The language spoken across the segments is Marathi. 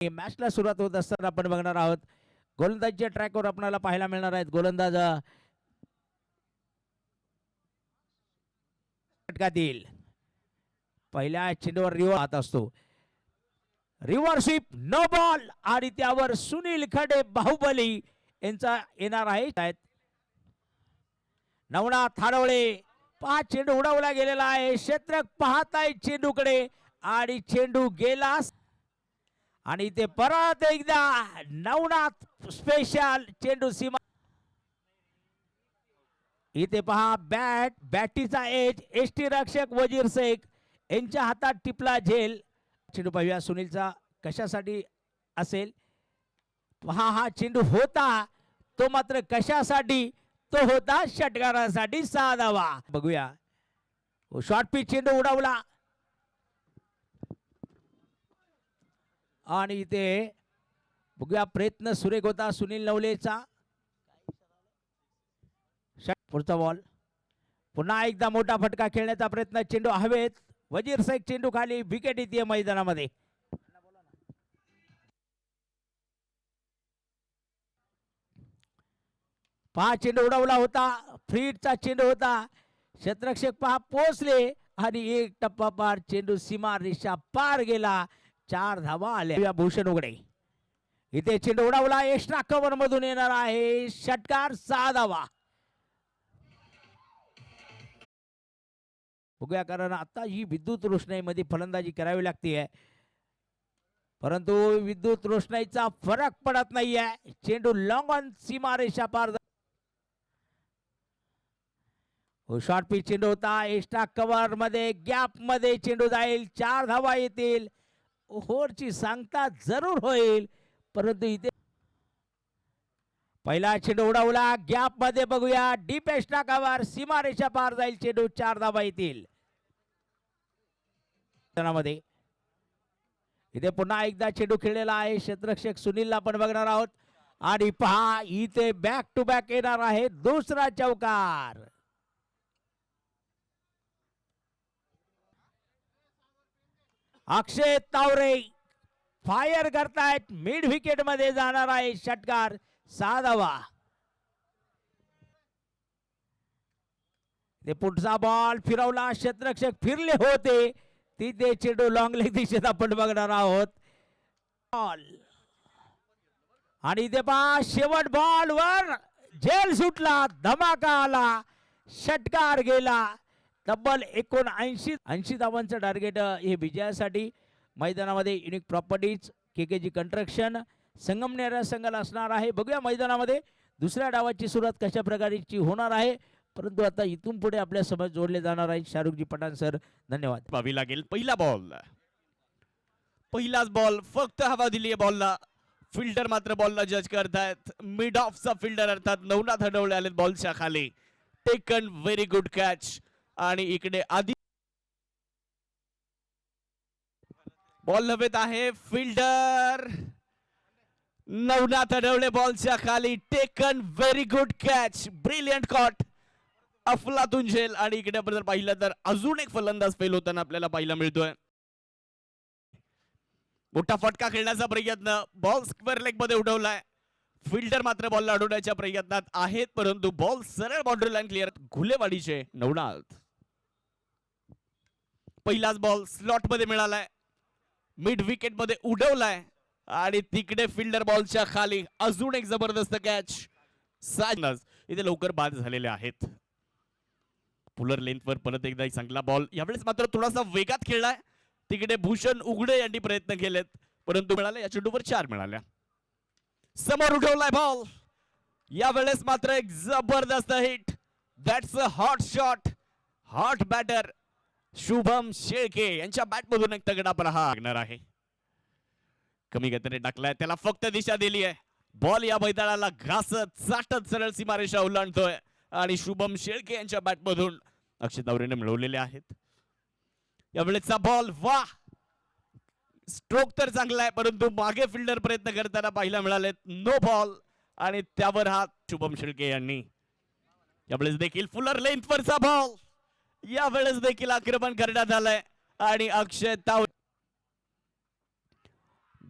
मॅचला सुरुवात होत असताना आपण बघणार आहोत गोलंदाजीच्या ट्रॅकवर आपल्याला पाहायला मिळणार आहेत गोलंदाज षटकातील पहिल्या चेंडूवर रिव्हर हात असतो, रिव्हर स्वीप नो बॉल आणि त्यावर सुनील खडे बाहुबली यांचा येणार आहे. नवनाथ थाडवळे पहा चेंडू उडवला गेलेला आहे, क्षेत्रक पाहत आहे चेंडूकडे आणि चेंडू गेला आणि ते परत एकदा नवनाथ स्पेशल चेंडू सीमा. इथे पहा बॅटीचा एज एसटी रक्षक वजीर शेख यांच्या हातात टिपला झेल. चेंडू पाहूया सुनीलचा कशासाठी असेल. पहा हा चेंडू होता तो मात्र कशासाठी, तो होता षटकारासाठी 6 धावा. बघूया शॉर्ट पिच चेंडू उडवला आणि इथे बघूया प्रयत्न सुरेख होता सुनील नवलेचा. पुढचा बॉल पुन्हा एकदा मोठा फटका खेळण्याचा प्रयत्न, चेंडू हवेत, वजीर शेख चेंडू खाली, विकेट येते मैदानामध्ये. पहा चेंडू उडवला होता, फ्रीडचा चेंडू होता, क्षेत्ररक्षक पहा पोहोचले आणि एक टप्पा पार चेंडू सीमा रेषा पार गेला. 4 धावा आल्या. भूषण उघडे इथे चेंडू उडवला, एक्स्ट्रा कव्हर मधून येणार आहे षटकार, 6 धावा. बघूया कारण आता ही विद्युत रोषणाईमध्ये फलंदाजी करावी लागते, परंतु विद्युत रोषणाईचा फरक पडत नाहीये. चेंडू लॉंग ऑन सीमारेषा पार. शॉर्ट पिच चेंडू होता, एक्स्ट्रा कव्हर मध्ये गॅप मध्ये चेंडू जाईल, 4 धावा येतील. ओव्हरची सांगता जरूर होईल, परंतु इथे पहिला चेंडू उडवला गॅप मध्ये, बघूया डीप एक्स्ट्रा कव्हर, सीमारेषा पार जाईल चेंडू, 4 धावा येतील. इथे पुन्हा एकदा चेंडू खेळलेला आहे, क्षेत्ररक्षक सुनीलला आपण बघणार आहोत आणि पहा इथे बॅक टू बॅक येणार आहे दुसरा चौकार. अक्षय तावरे फायर करतायत, मिड विकेट मध्ये जाणार आहे षटकार, 6 धावा. ते पुढचा बॉल फिरवला, क्षेत्ररक्षक फिरले होते, तिथे चेंडू लॉंग लेग दिशेत आपण बघणार आहोत. बॉल आणि इथे पहा शेवट बॉल वर झेल सुटला, धमाका आला, षटकार गेला. तब्बल 80 धावांचं टार्गेट हे विजयासाठी. मैदानामध्ये unique properties KKG construction Sangamner संघाला असणार आहे. बघूया मैदानामध्ये दुसऱ्या डावाची सुरुवात कशा प्रकारची होणार आहे, परंतु आता इथून पुढे आपल्या समोर जोडले जाणार आहेत शाहरुखजी पठाण सर. धन्यवाद. पाहावी लागेल पहिला बॉल, पहिलाच बॉल, फक्त हवा दिली आहे बॉलला. फिल्डर मात्र बॉलला जज करतायत. मिड ऑफचा फिल्डर अर्थात नवनाथ हडवळे आले बॉलच्या खाली. Taken very good catch. आणि इकडे आधी बॉल हवेत आहे, फिल्डर नवनाथ हडवळे बॉलच्या खाली. Taken very good catch, brilliant caught, अफलातून झेल. आणि इकडे जर पाहिलं तर अजून एक फलंदाज फेल होताना आपल्याला पाहायला मिळतोय. मोठा फटका खेळण्याचा प्रयत्न, बॉल स्क्वेअर लेग मध्ये उडवलाय. फिल्डर मात्र बॉलला अडवण्याच्या प्रयत्नात आहेत, परंतु बॉल सरळ बाउंड्री लाईन क्लिअर. घुलेवाडीचे नवनाथ. पहिलाच बॉल स्लॉट मध्ये मिळालाय, मिड विकेट मध्ये उडवलाय आणि तिकडे फिल्डर बॉलच्या खाली. अजून एक जबरदस्त कॅच. इथे लवकर बाद झालेले आहेत. पुलर लेंथवर परत एकदा चांगला बॉल, यावेळेस मात्र थोडासा वेगात खेळलाय. तिकडे भूषण उघडे यांनी प्रयत्न केलेत, परंतु मिळाले, या चेंडूवर 4 मिळाल्या. समोर उठवलाय बॉल, यावेळेस मात्र एक जबरदस्त hit. That's a hot shot, hot batter Shubham Shelke यांच्या बॅट मधून एक तगडा प्रहार लागणार आहे. कमी गतीने टाकलाय, त्याला फक्त दिशा दिली आहे. बॉल या मैदानाला घासत चाटत सरळ सीमारेषा ओलांडतोय आणि शुभम शेळके यांच्या बॅट मधून अक्षय तावरेने मिळवलेले आहेत. यावेळेचा बॉल, वा, स्ट्रोक तर चांगला आहे, परंतु मागे फिल्डर प्रयत्न करताना पाहायला मिळाले. नो बॉल आणि त्यावर हात शुभम शेळके यांनी. यावेळेस देखील फुलर लेंथवरचा बॉल, यावेळेस देखील आक्रमण करण्यात आलंय आणि अक्षय तावरे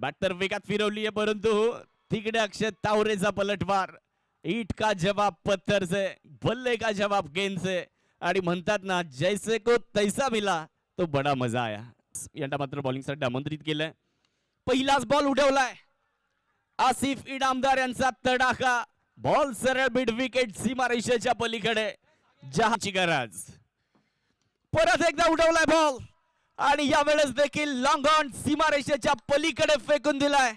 बॅट तर वेगात फिरवली आहे, परंतु तिकडे अक्षय तावरेचा पलटवार. ईट का जवाब पत्थर से, बल्ले का जवाब गेंद से. आणि म्हणतात ना, जैसे को तैसा मिला तो बडा मजा आया. यंदा मात्र बॉलिंगसाठी आमंत्रित केलंय. पहिलाच बॉल उडवलाय. आसिफ इनामदार यांचा तडाखा. बॉल सरळ मिड विकेट सीमारेषेच्या पलीकडे. जहाची गरज. परत एकदा उडवलाय बॉल आणि यावेळेस देखील लॉंग ऑन सीमारेषेच्या पलीकडे फेकून दिलाय.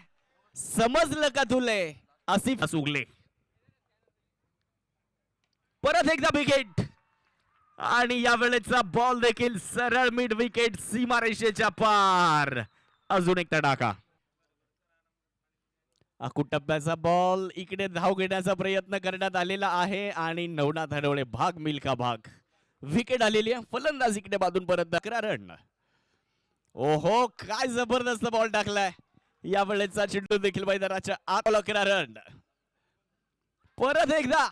समजलं का तुले? आसिफ उगले. परत एकदा विकेट आणि यावेळेचा बॉल देखील सरळ मिड विकेट सीमारेषेच्या पार. अजून एक तडाखा. टप्प्याचा बॉल. इकडे धाव घेण्याचा प्रयत्न करण्यात आलेला आहे आणि नवनाथ हडवळे भाग मिल्खा भाग. विकेट आलेली आहे. फलंदाज इकडे बाजून परत 11 रन. ओहो, काय जबरदस्त बॉल टाकलाय. यावेळेचा चेंडू देखील मैदानाच्या आत. 11 रन. परत एकदा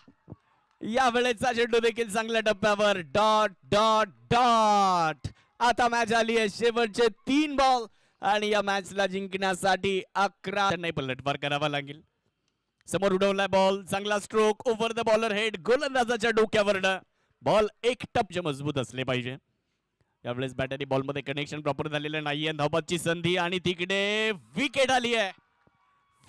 यावेळेचा चेंडू देखील चांगल्या टप्प्यावर. Dot dot dot. आता मॅच आली आहे शेवटचे 3 बॉल आणि या मॅचला जिंकण्यासाठी 11 नाही पलटवार करावा लागेल. समोर उडवलाय बॉल. चांगला stroke over the bowler head. गोलंदाजाच्या डोक्यावरनं बॉल एक टप्पे मजबूत असले पाहिजे. यावेळेस बॅट आणि बॉल मध्ये कनेक्शन प्रॉपर झालेलं नाहीये. धावबादची संधी आणि तिकडे विकेट आली आहे.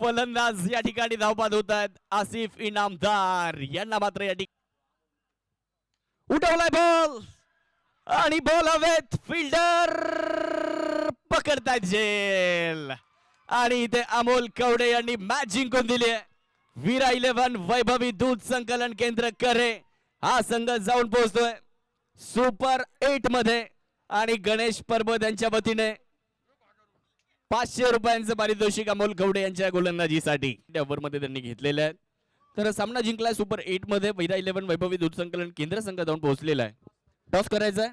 फलंदाज या ठिकाणी धावबाद होत आहेत. आसिफ इनामदार यांना मात्र या ठिकाणी उडवलाय बॉल आणि बॉल हवेत. फिल्डर पकडतायत झेल आणि इथे अमोल कवडे यांनी मॅच जिंकून दिली आहे. वीरा 11 वैभवी दूध संकलन केंद्र करे हा संघ जाऊन पोहोचतोय सुपर 8 मध्ये आणि गणेश परब यांच्या वतीने 500 रुपयांचं पारितोषिक अमोल कवडे यांच्या गोलंदाजीसाठी ओव्हर मध्ये त्यांनी घेतलेलं आहे. तर सामना जिंकलाय सुपर 8 मध्ये. वीरा 11 वैभवी दूध संकलन केंद्र संघ जाऊन पोहोचलेला आहे. टॉस करायचा आहे.